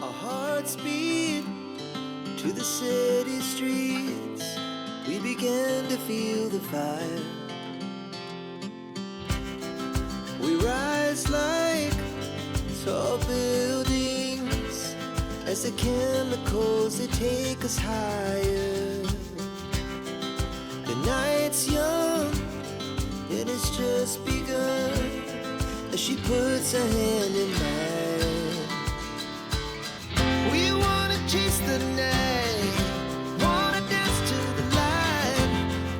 Our hearts beat to the city streets. We began to feel the fire. We rise like tall buildings as the chemicals, they take us higher. The night's young and it's just begun as she puts her hand in mine. We wanna chase the night, wanna dance to the light,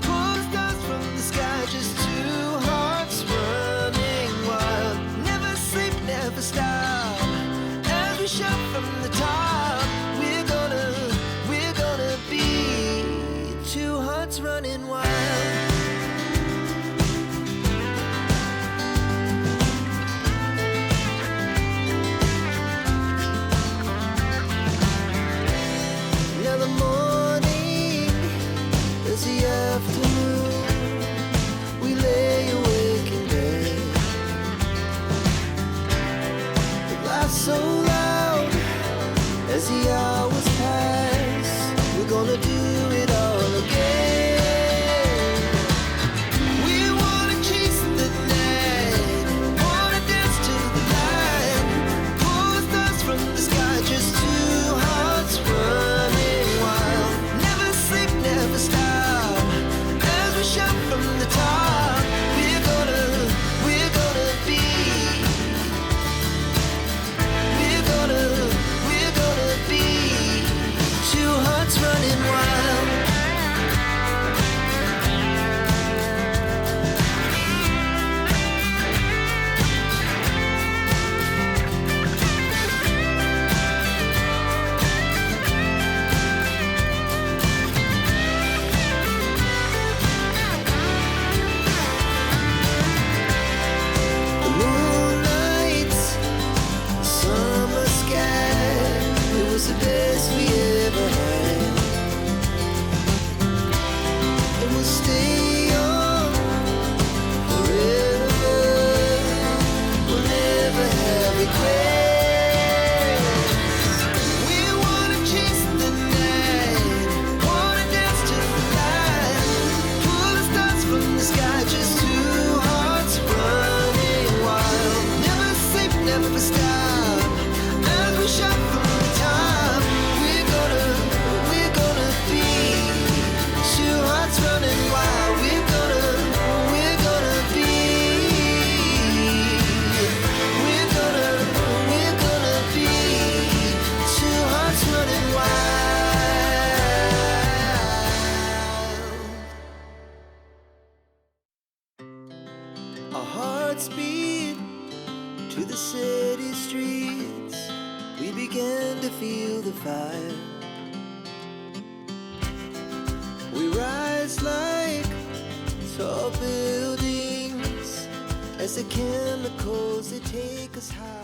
pull the stars from the sky, just two hearts running wild. Never sleep, never stop, as we shout from the top. We're gonna be two hearts running wild. The morning is the afternoon. We lay awake in bed. The laughs so loud as the hours pass. We're gonna do it all again. We wanna chase the night, wanna dance to the light, pull the stars from the sky, just two hearts running. Never stop, as we shout from the top. We're gonna be, we're gonna be two hearts running wild. The best we ever had, and we'll stay young forever. We'll never have regrets. We wanna chase the night, wanna dance to the light, pull the stars from the sky, just two hearts running wild. Never sleep, never stop, as we shout from the top. Running wild, we're gonna be, we're gonna be two hearts running wild. Our hearts beat to the city streets. We began to feel the fire. We rise like tall buildings as the chemicals, they take us high.